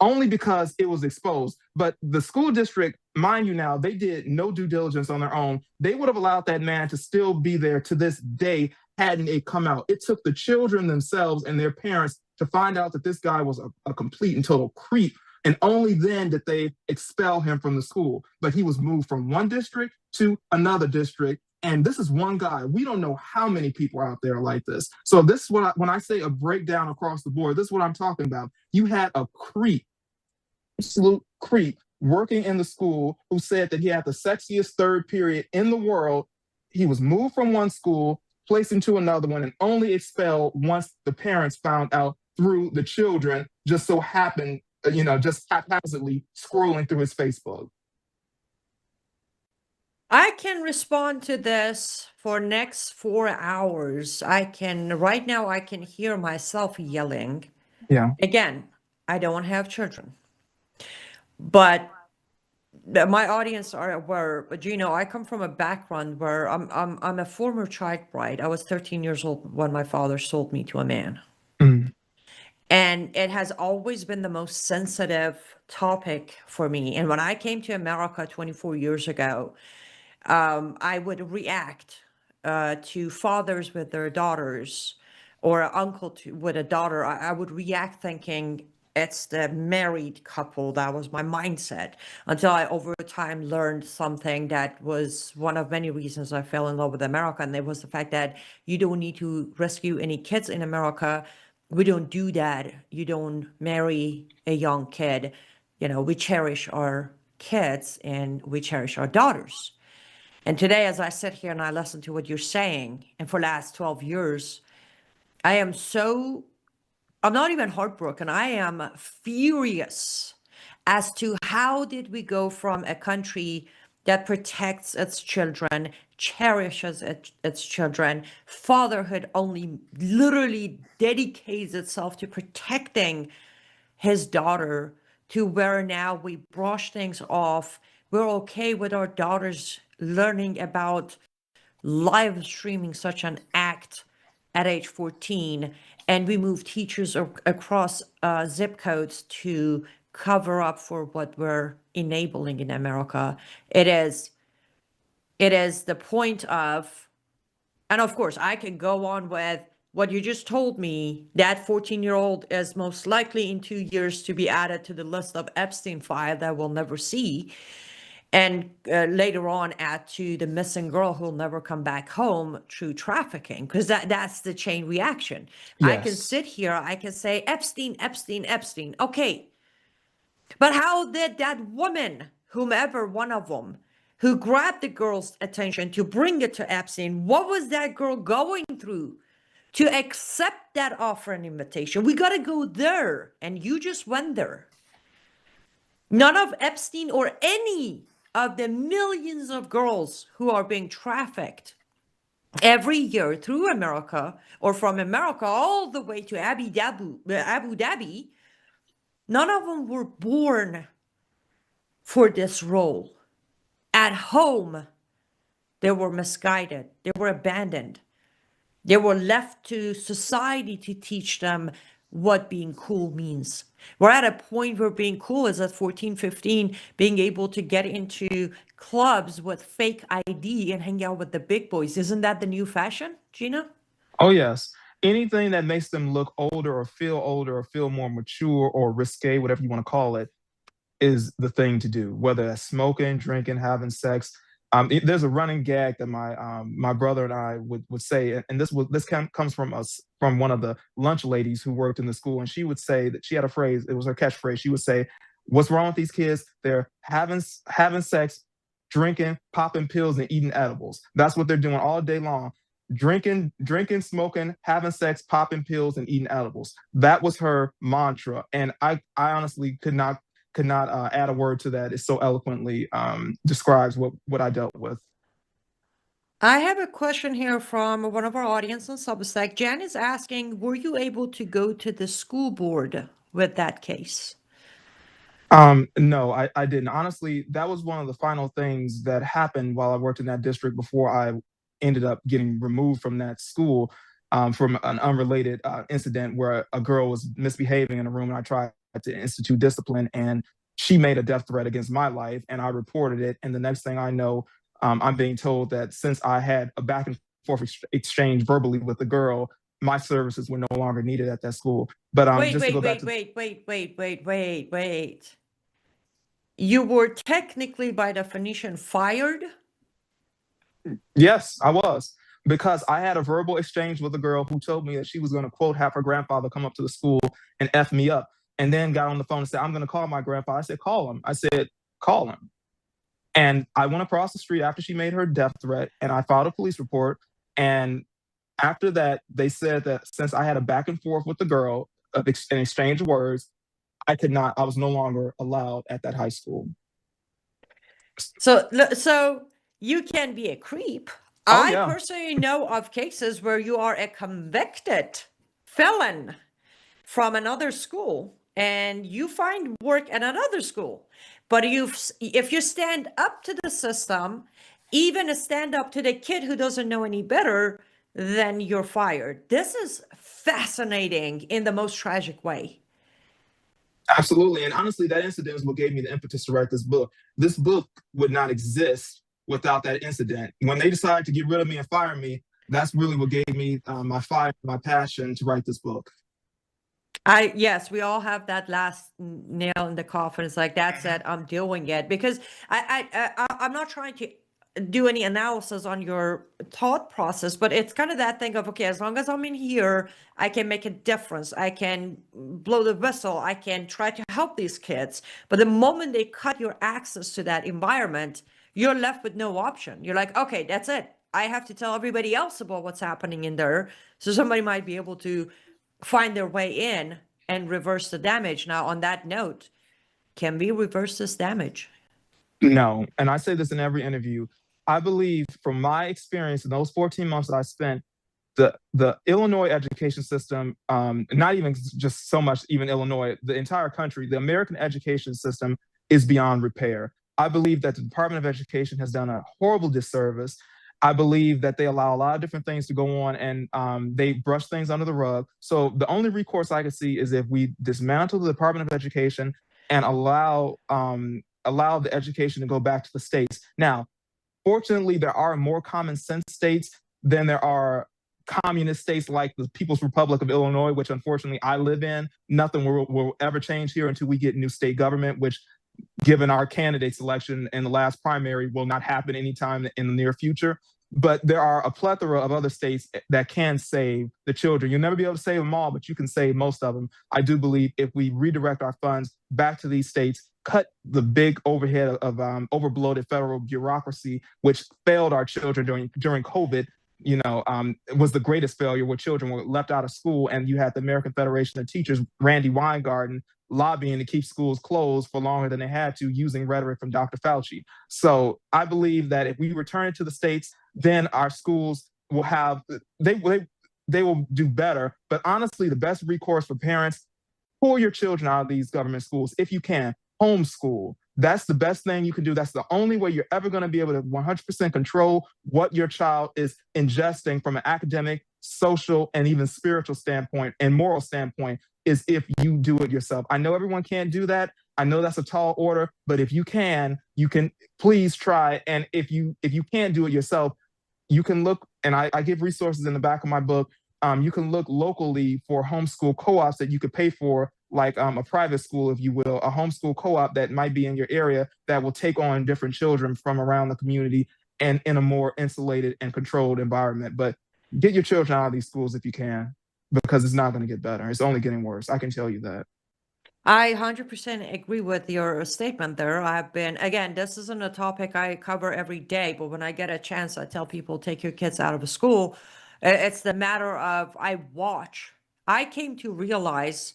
Speaker 2: only because it was exposed. But the school district, mind you now, they did no due diligence on their own. They would have allowed that man to still be there to this day hadn't it come out. It took the children themselves and their parents to find out that this guy was a complete and total creep. And only then did they expel him from the school. But he was moved from one district to another district. And this is one guy. We don't know how many people out there like this. So this is when I say a breakdown across the board, this is what I'm talking about. You had a creep, absolute creep, working in the school who said that he had the sexiest third period in the world. He was moved from one school, placed into another one, and only expelled once the parents found out through the children, just so happened, just haphazardly scrolling through his Facebook.
Speaker 5: I can respond to this for next 4 hours. Right now I can hear myself yelling.
Speaker 2: Yeah.
Speaker 5: Again, I don't have children, but my audience Geno, I come from a background where I'm a former child bride. I was 13 years old when my father sold me to a man.
Speaker 2: Mm.
Speaker 5: And it has always been the most sensitive topic for me. And when I came to America 24 years ago, I would react to fathers with their daughters, or an uncle with a daughter. I would react thinking it's the married couple. That was my mindset, until I over time learned something that was one of many reasons I fell in love with America. And it was the fact that you don't need to rescue any kids in America. We don't do that. You don't marry a young kid. We cherish our kids and we cherish our daughters. And today, as I sit here and I listen to what you're saying, and for the last 12 years, I'm not even heartbroken. I am furious as to how did we go from a country that protects its children, cherishes its children, fatherhood only literally dedicates itself to protecting his daughter, to where now we brush things off. We're okay with our daughters learning about live streaming such an act at age 14, and we move teachers across zip codes to cover up for what we're enabling in America. It is the point of, and of course I can go on with what you just told me, that 14-year-old is most likely in 2 years to be added to the list of Epstein file that we'll never see. And later on add to the missing girl who'll never come back home through trafficking, because that's the chain reaction. I can
Speaker 2: Yes.
Speaker 5: sit here, I can say Epstein, Epstein, Epstein. Okay. But how did that woman, whomever one of them, who grabbed the girl's attention to bring it to Epstein, what was that girl going through to accept that offer and invitation? We got to go there. And you just went there. None of Epstein or any of the millions of girls who are being trafficked every year through America, or from America all the way to Abu Dhabi, none of them were born for this role. At home, they were misguided. They were abandoned. They were left to society to teach them what being cool means. We're at a point where being cool is at 14, 15, being able to get into clubs with fake ID and hang out with the big boys. Isn't that the new fashion, Gina?
Speaker 2: Oh, yes. Anything that makes them look older or feel more mature or risque, whatever you want to call it, is the thing to do, whether that's smoking, drinking, having sex. There's a running gag that my brother and I would say, and this comes from us, from one of the lunch ladies who worked in the school, and she would say that she had a phrase. It was her catchphrase. She would say, "What's wrong with these kids? They're having sex, drinking, popping pills, and eating edibles. That's what they're doing all day long. Drinking, smoking, having sex, popping pills, and eating edibles." That was her mantra, and I honestly could not add a word to that. It so eloquently describes what I dealt with.
Speaker 5: I have a question here from one of our audience on Substack. Jan is asking, were you able to go to the school board with that case?
Speaker 2: No, I didn't. Honestly, that was one of the final things that happened while I worked in that district before I ended up getting removed from that school, from an unrelated incident where a girl was misbehaving in a room, and I tried to institute discipline, and she made a death threat against my life, and I reported it. And the next thing I know, I'm being told that since I had a back and forth exchange verbally with the girl, my services were no longer needed at that school. But
Speaker 5: Wait. You were technically, by definition, fired?
Speaker 2: Yes, I was. Because I had a verbal exchange with a girl who told me that she was going to, quote, have her grandfather come up to the school and F me up. And then got on the phone and said, "I'm going to call my grandfather." I said, "Call him." I said, "Call him." And I went across the street after she made her death threat, and I filed a police report. And after that, they said that since I had a back and forth with the girl, an exchange of words, I was no longer allowed at that high school.
Speaker 5: So you can be a creep.
Speaker 2: Oh,
Speaker 5: I
Speaker 2: yeah.
Speaker 5: personally know of cases where you are a convicted felon from another school and you find work at another school. But if you stand up to the system, even stand up to the kid who doesn't know any better, then you're fired. This is fascinating in the most tragic way.
Speaker 2: Absolutely. And honestly, that incident is what gave me the impetus to write this book. This book would not exist without that incident. When they decided to get rid of me and fire me, that's really what gave me my fire, my passion to write this book.
Speaker 5: Yes, we all have that last nail in the coffin. It's like, that's it, I'm doing it. Because I'm not trying to do any analysis on your thought process, but it's kind of that thing of, okay, as long as I'm in here, I can make a difference. I can blow the whistle. I can try to help these kids. But the moment they cut your access to that environment, you're left with no option. You're like, okay, that's it. I have to tell everybody else about what's happening in there. So somebody might be able to find their way in and reverse the damage. Now, on that note, can we reverse this damage?
Speaker 2: No. And I say this in every interview. I believe from my experience in those 14 months that I spent, the Illinois education system, not even just so much even Illinois, the entire country, the American education system is beyond repair. I believe that the Department of Education has done a horrible disservice. I believe that they allow a lot of different things to go on, and they brush things under the rug. So the only recourse I can see is if we dismantle the Department of Education and allow the education to go back to the states. Now, fortunately, there are more common sense states than there are communist states like the People's Republic of Illinois, which unfortunately I live in, nothing will ever change here until we get new state government, which, given our candidate selection in the last primary, will not happen anytime in the near future. But there are a plethora of other states that can save the children. You'll never be able to save them all, but you can save most of them. I do believe if we redirect our funds back to these states, cut the big overhead of overbloated federal bureaucracy, which failed our children during COVID, it was the greatest failure, where children were left out of school, and you had the American Federation of Teachers, Randy Weingarten, lobbying to keep schools closed for longer than they had to, using rhetoric from Dr. Fauci. So I believe that if we return it to the states, then our schools will they will do better. But honestly, the best recourse for parents, pull your children out of these government schools if you can. Homeschool. That's the best thing you can do. That's the only way you're ever going to be able to 100% control what your child is ingesting from an academic, social, and even spiritual standpoint and moral standpoint, is if you do it yourself. I know everyone can't do that. I know that's a tall order, but if you can please try. And if you can't do it yourself, you can look, and I give resources in the back of my book. You can look locally for homeschool co-ops that you could pay for, like a private school, if you will, a homeschool co-op that might be in your area that will take on different children from around the community and in a more insulated and controlled environment. But get your children out of these schools if you can, because it's not going to get better. It's only getting worse. I can tell you that.
Speaker 5: I 100% agree with your statement there. Again, this isn't a topic I cover every day, but when I get a chance, I tell people, take your kids out of a school. It's the matter of, I came to realize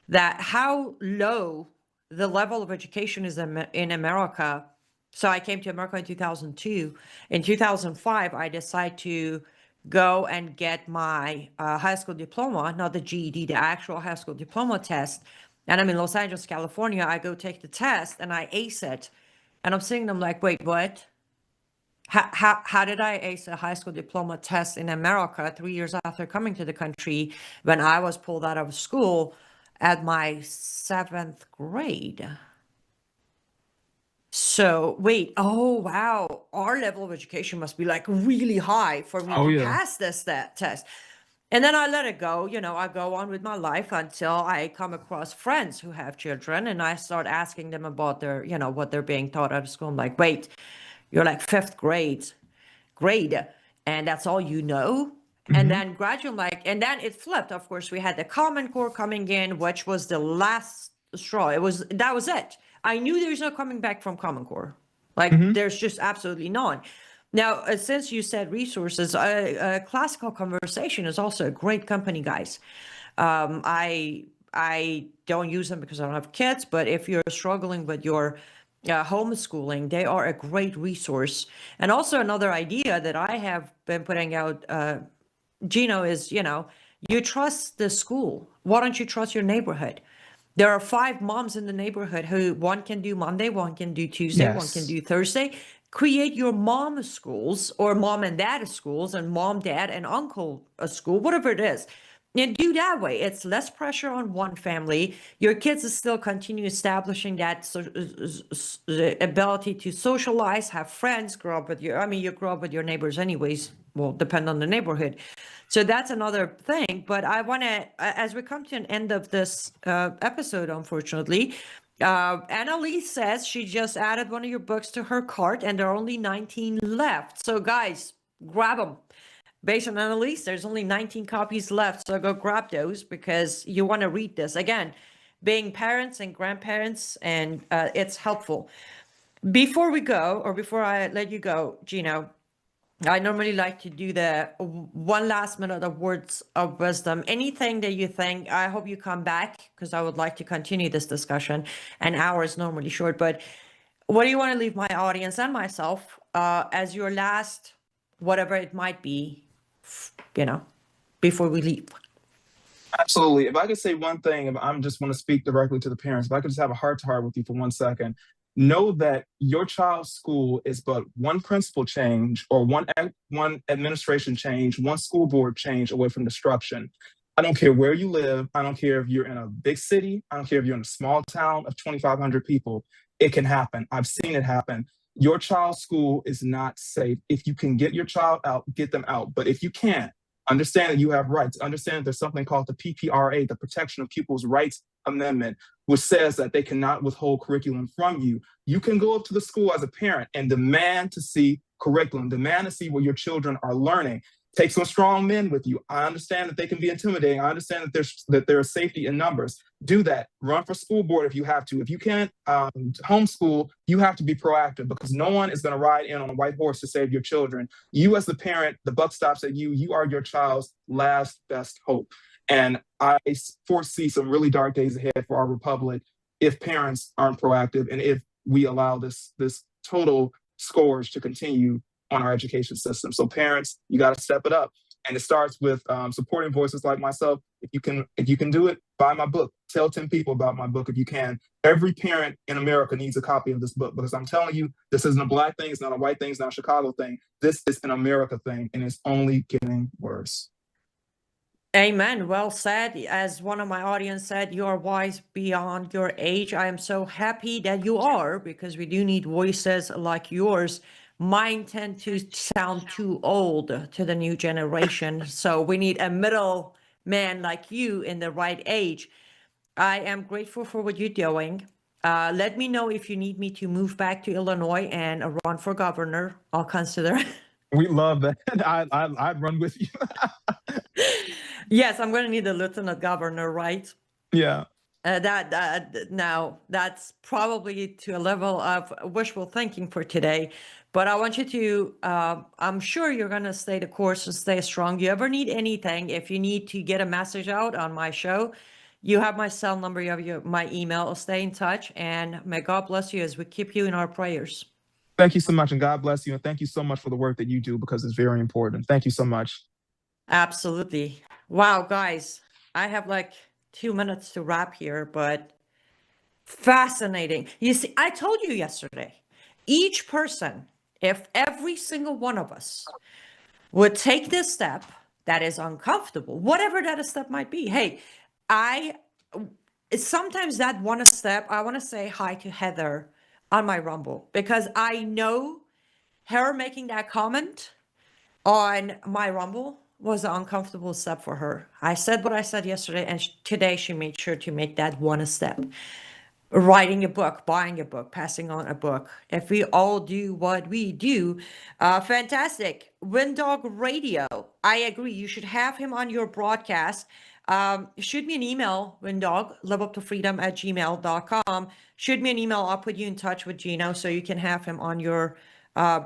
Speaker 5: that how low the level of education is in America. So I came to America in 2002. In 2005, I decided to go and get my high school diploma, not the GED, the actual high school diploma test. And I'm in Los Angeles, California. I go take the test and I ace it. And I'm sitting there, I'm like, wait, what? How did I ace a high school diploma test in America 3 years after coming to the country, when I was pulled out of school at my 7th grade? So wait, oh wow, our level of education must be like really high for me to pass that test. And then I let it go. I go on with my life until I come across friends who have children, and I start asking them about their, what they're being taught at school. I'm like, wait, you're like 5th grade, and that's all you know? Mm-hmm. And then gradually, and then it flipped. Of course, we had the Common Core coming in, which was the last straw. That was it. I knew there's no coming back from Common Core. There's just absolutely none. Now, since you said resources, Classical Conversation is also a great company, guys. I don't use them because I don't have kids, but if you're struggling with your homeschooling, they are a great resource. And also another idea that I have been putting out, Geno, is, you trust the school. Why don't you trust your neighborhood? There are 5 moms in the neighborhood who, one can do Monday, one can do Tuesday, yes, one can do Thursday. Create your mom schools, or mom and dad schools, and mom, dad, and uncle school, whatever it is. And do that way. It's less pressure on one family. Your kids will still continue establishing that ability to socialize, have friends, grow up with you grow up with your neighbors anyways. Well, depend on the neighborhood. So that's another thing. But I want to, as we come to an end of this episode, unfortunately, Annalise says she just added one of your books to her cart, and there are only 19 left. So guys, grab them. Based on Annalise, there's only 19 copies left. So go grab those, because you want to read this. Again, being parents and grandparents, and it's helpful. Before we go, or before I let you go, Geno, I normally like to do the one last minute of words of wisdom. Anything that you think, I hope you come back, because I would like to continue this discussion. An hour is normally short, but what do you want to leave my audience and myself as your last, whatever it might be, before we leave?
Speaker 2: Absolutely. If I could say one thing, if I just want to speak directly to the parents, if I could just have a heart-to-heart with you for 1 second, know that your child's school is but one principal change, or one administration change, one school board change away from destruction. I don't care where you live. I don't care if you're in a big city. I don't care if you're in a small town of 2,500 people. It can happen. I've seen it happen. Your child's school is not safe. If you can get your child out, get them out. But if you can't, Understand that you have rights. Understand there's something called the PPRA, the Protection of Pupils' Rights Amendment, which says that they cannot withhold curriculum from you. You can go up to the school as a parent and demand to see curriculum, demand to see what your children are learning. Take some strong men with you. I understand that they can be intimidating. I understand that there is safety in numbers. Do that. Run for school board if you have to. If you can't homeschool, you have to be proactive, because no one is going to ride in on a white horse to save your children. You as the parent, the buck stops at you. You are your child's last best hope. And I foresee some really dark days ahead for our republic if parents aren't proactive and if we allow this total scourge to continue on our education system. So parents, you got to step it up. And it starts with supporting voices like myself. If you can do it, buy my book. Tell 10 people about my book if you can. Every parent in America needs a copy of this book, because I'm telling you, this isn't a Black thing, it's not a white thing, it's not a Chicago thing. This is an America thing, and it's only getting worse.
Speaker 5: Amen. Well said. As one of my audience said, you are wise beyond your age. I am so happy that you are, because we do need voices like yours. Mine tend to sound too old to the new generation. So we need a middle man like you in the right age. I am grateful for what you're doing. Let me know if you need me to move back to Illinois and run for governor. I'll consider.
Speaker 2: We love that. I'd run with you.
Speaker 5: Yes, I'm going to need a lieutenant governor, right?
Speaker 2: Yeah.
Speaker 5: Now that's probably to a level of wishful thinking for today, but I want you to, I'm sure you're going to stay the course and stay strong. You ever need anything, if you need to get a message out on my show, you have my cell number, you have my email. Stay in touch, and may God bless you as we keep you in our prayers.
Speaker 2: Thank you so much, and God bless you. And thank you so much for the work that you do, because it's very important. Thank you so much.
Speaker 5: Absolutely. Wow, guys, I have like 2 minutes to wrap here, but fascinating. You see, I told you yesterday, each person, if every single one of us would take this step that is uncomfortable, whatever that step might be. Hey, sometimes that one step, I want to say hi to Heather on my Rumble, because I know her making that comment on my Rumble was an uncomfortable step for her. I said what I said yesterday, and today she made sure to make that one step. Writing a book, buying a book, passing on a book. If we all do what we do, fantastic. Windog Radio, I agree. You should have him on your broadcast. Shoot me an email, Windog, liveuptofreedom@gmail.com. Shoot me an email. I'll put you in touch with Geno so you can have him on your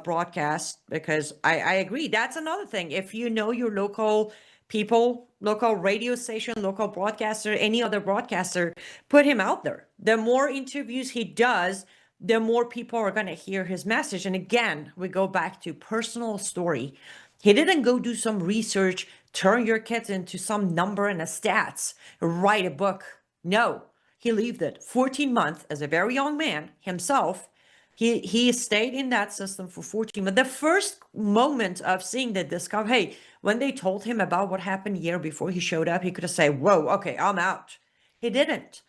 Speaker 5: broadcast, because I agree. That's another thing. If you know your local people, local radio station, local broadcaster, any other broadcaster, put him out there. The more interviews he does, the more people are going to hear his message. And again, we go back to personal story. He didn't go do some research, turn your kids into some number and a stats, write a book. No, he lived it. 14 months as a very young man himself. He stayed in that system for 14 months. The first moment of seeing the discovery, hey, when they told him about what happened a year before he showed up, he could have said, whoa, okay, I'm out. He didn't.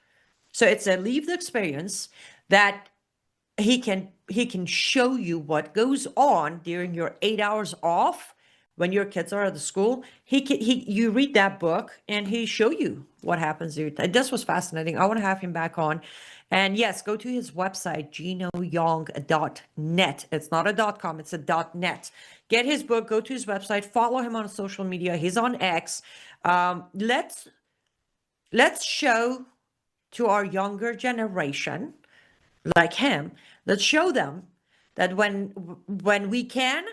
Speaker 5: So it's a lived experience that he can show you what goes on during your 8 hours off when your kids are at the school. You read that book and he show you what happens there. This was fascinating. I want to have him back on. And yes, go to his website, genoyoung.net. It's not a .com, it's a .net. Get his book, go to his website, follow him on social media. He's on X. Let's show to our younger generation, like him, let's show them that when we can,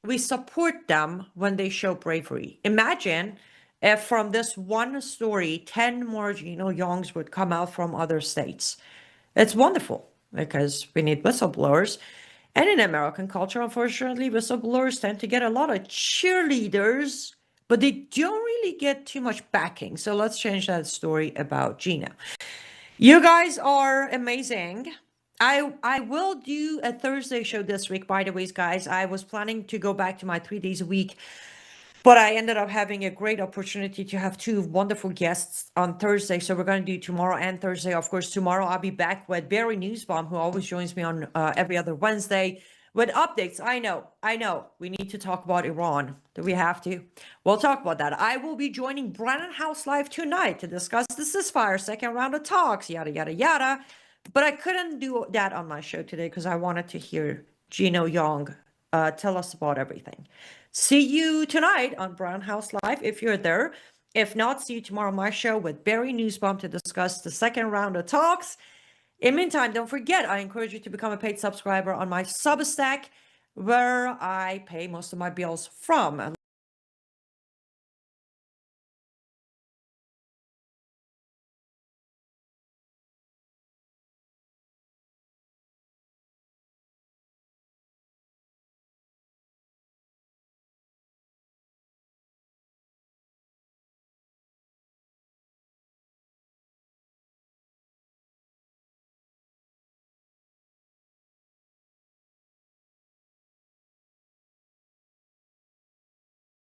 Speaker 5: we support them when they show bravery. Imagine if from this one story, 10 more Geno Youngs would come out from other states. It's wonderful, because we need whistleblowers. And in American culture, unfortunately, whistleblowers tend to get a lot of cheerleaders, but they don't really get too much backing. So let's change that story about Geno. You guys are amazing. I will do a Thursday show this week, by the way, guys. I was planning to go back to my 3 days a week, but I ended up having a great opportunity to have two wonderful guests on Thursday. So we're going to do tomorrow and Thursday. Of course, tomorrow I'll be back with Barry Newsbaum, who always joins me on every other Wednesday, with updates. I know. We need to talk about Iran. Do we have to? We'll talk about that. I will be joining Brennan House Live tonight to discuss the ceasefire, second round of talks, yada, yada, yada. But I couldn't do that on my show today because I wanted to hear Geno Young tell us about everything. See you tonight on Brennan House Live if you're there. If not, see you tomorrow on my show with Barry Newsbaum to discuss the second round of talks. In the meantime, don't forget, I encourage you to become a paid subscriber on my Substack, where I pay most of my bills from.